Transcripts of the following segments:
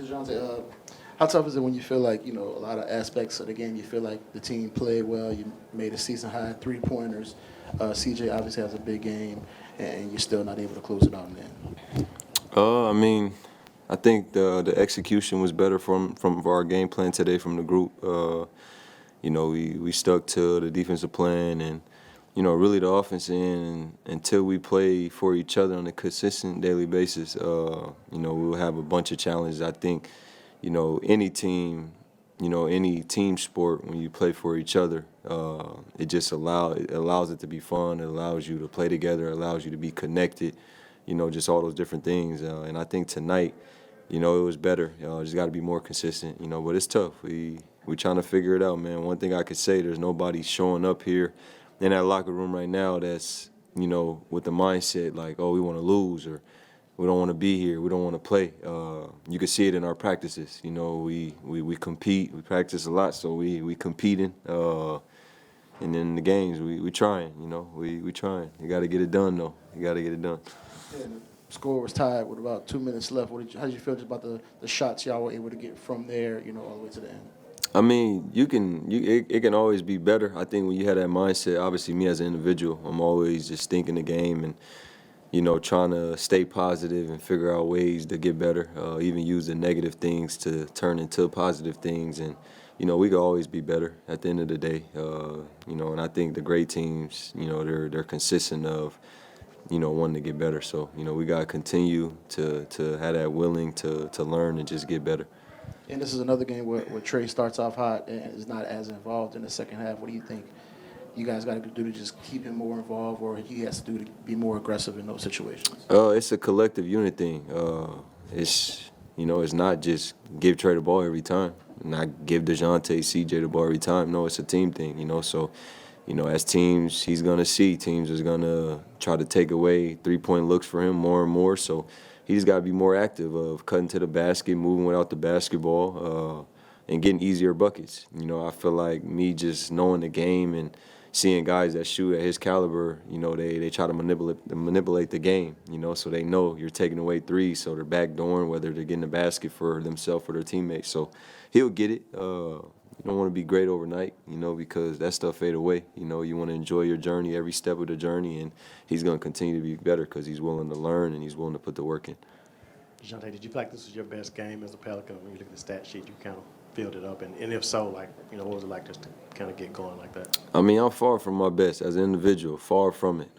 Dejounte, how tough is it when you feel like, a lot of aspects of the game, you feel like the team played well, you made a season-high three-pointers, CJ obviously has a big game, and you're still not able to close it out in the end? I mean, I think the execution was better from our game plan today from the group. We stuck to the defensive plan and, really the offense end until we play for each other on a consistent daily basis. We'll have a bunch of challenges. I think, any team, any team sport, when you play for each other, it allows it to be fun. It allows you to play together. It allows you to be connected. Just all those different things. And I think tonight, it was better. Just got to be more consistent. But it's tough. We trying to figure it out, man. One thing I could say, there's nobody showing up here in that locker room right now that's, with the mindset like, oh, we want to lose or we don't want to be here, we don't want to play. You can see it in our practices. We compete, we practice a lot, so we competing. And in the games, we trying, we trying. You got to get it done, though. You got to get it done. Yeah, the score was tied with about 2 minutes left. How did you feel just about the shots y'all were able to get from there, all the way to the end? I mean, it can always be better. I think when you have that mindset, obviously me as an individual, I'm always just thinking the game and, trying to stay positive and figure out ways to get better, even use the negative things to turn into positive things. And, we can always be better at the end of the day. And I think the great teams, they're consistent of, wanting to get better. So, we got to continue to have that willing to learn and just get better. And this is another game where Trey starts off hot and is not as involved in the second half. What do you think you guys got to do to just keep him more involved, or he has to do to be more aggressive in those situations? It's a collective unit thing. It's not just give Trey the ball every time, not give Dejounte, CJ the ball every time. No, it's a team thing. So, as teams, he's gonna see teams is gonna try to take away 3-point looks for him more and more. So he's got to be more active of cutting to the basket, moving without the basketball, and getting easier buckets. I feel like me just knowing the game and seeing guys that shoot at his caliber, they try to manipulate the game, so they know you're taking away threes, so they're backdooring, whether they're getting the basket for themselves or their teammates. So he'll get it. You don't want to be great overnight, because that stuff fade away. You want to enjoy your journey, every step of the journey, and he's going to continue to be better because he's willing to learn and he's willing to put the work in. Dejounte, did you feel like this was your best game as a Pelican? When you look at the stat sheet, you kind of filled it up, and if so, what was it like just to kind of get going like that? I mean, I'm far from my best as an individual, far from it.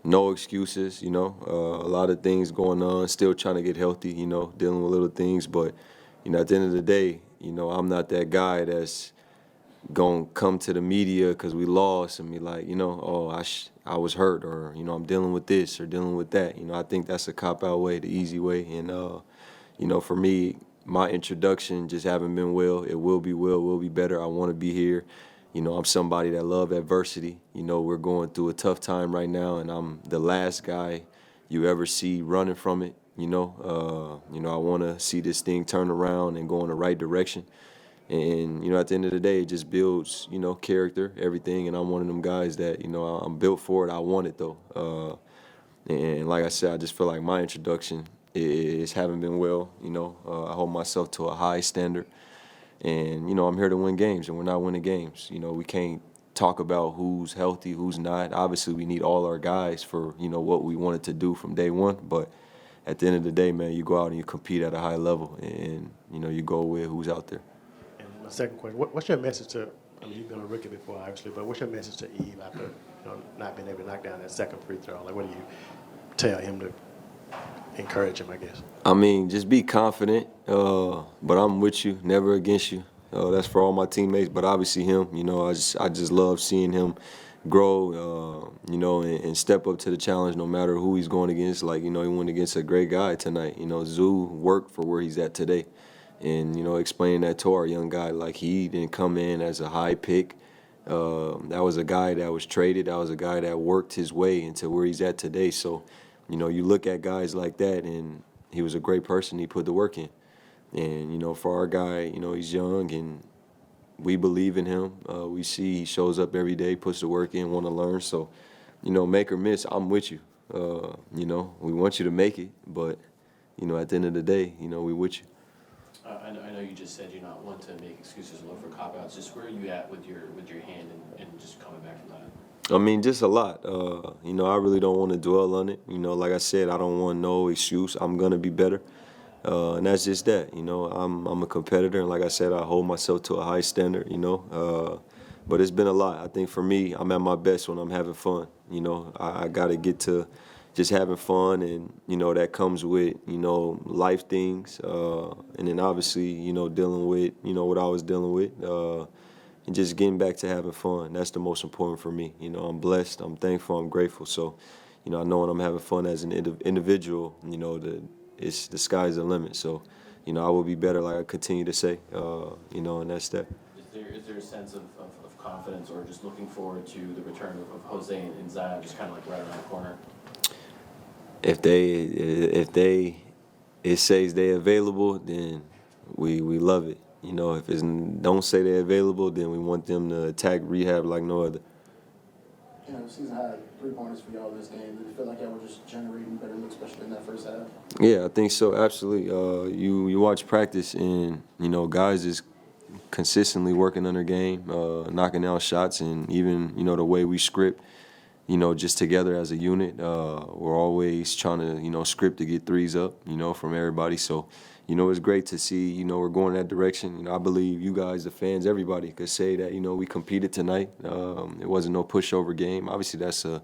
No excuses, a lot of things going on, still trying to get healthy, dealing with little things, but, at the end of the day, I'm not that guy that's going to come to the media because we lost and be like, I was hurt, or, I'm dealing with this or dealing with that. I think that's a cop-out way, the easy way. And, for me, my introduction just haven't been well. It will be better. I want to be here. I'm somebody that love adversity. We're going through a tough time right now, and I'm the last guy you ever see running from it. I want to see this thing turn around and go in the right direction. And, at the end of the day, it just builds, character, everything. And I'm one of them guys that, I'm built for it. I want it, though. And like I said, I just feel like my introduction is haven't been well. I hold myself to a high standard. And, I'm here to win games, and we're not winning games. We can't talk about who's healthy, who's not. Obviously, we need all our guys for, what we wanted to do from day one. But at the end of the day, man, you go out and you compete at a high level, and, you go with who's out there. And my second question, what's your message to, you've been a rookie before, obviously, but what's your message to Eve after, not being able to knock down that second free throw? What do you tell him to encourage him, I guess? I mean, just be confident, but I'm with you, never against you. That's for all my teammates, but obviously him. I just love seeing him grow, and step up to the challenge no matter who he's going against. He went against a great guy tonight. Zoo worked for where he's at today. And, explaining that to our young guy, he didn't come in as a high pick. That was a guy that was traded. That was a guy that worked his way into where he's at today. So, you look at guys like that, and he was a great person. He put the work in. And, for our guy, he's young, and we believe in him. We see he shows up every day, puts the work in, want to learn. So, make or miss, I'm with you. We want you to make it, but, at the end of the day, we with you. I know you just said you're not one to make excuses or look for cop-outs. Just where are you at with your hand and just coming back from that? I mean, just a lot. I really don't want to dwell on it. Like I said, I don't want no excuse. I'm gonna be better, and that's just that. I'm a competitor, and like I said, I hold myself to a high standard. But it's been a lot. I think for me, I'm at my best when I'm having fun. I got to get to just having fun, and that comes with life things, and then obviously dealing with what I was dealing with. And just getting back to having fun. That's the most important for me. I'm blessed, I'm thankful, I'm grateful. So, I know when I'm having fun as an individual, the sky's the limit. So, I will be better, like I continue to say, and that's that. Is there a sense of confidence or just looking forward to the return of Jose and Zion just kind of like right around the corner? If it says they available, then we love it. If it don't say they're available, then we want them to attack rehab like no other. Season high 3-pointers for y'all this game. Did you feel like y'all were just generating better looks, especially in that first half? Yeah, I think so. Absolutely. You watch practice, and guys is consistently working on their game, knocking out shots, and even the way we script. Just together as a unit, we're always trying to script to get threes up, from everybody. So, it's great to see we're going that direction. I believe you guys, the fans, everybody could say that we competed tonight. It wasn't no pushover game. Obviously, that's a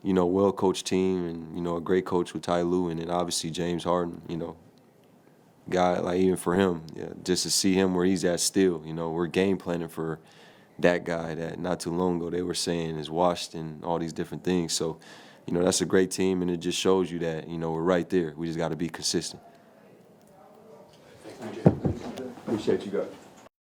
well-coached team, and a great coach with Ty Lue, and then obviously James Harden, guy, like, even for him, yeah, just to see him where he's at still, we're game planning for that guy that not too long ago they were saying is washed and all these different things. So, that's a great team, and it just shows you that, we're right there. We just got to be consistent. Thank you. Appreciate you guys.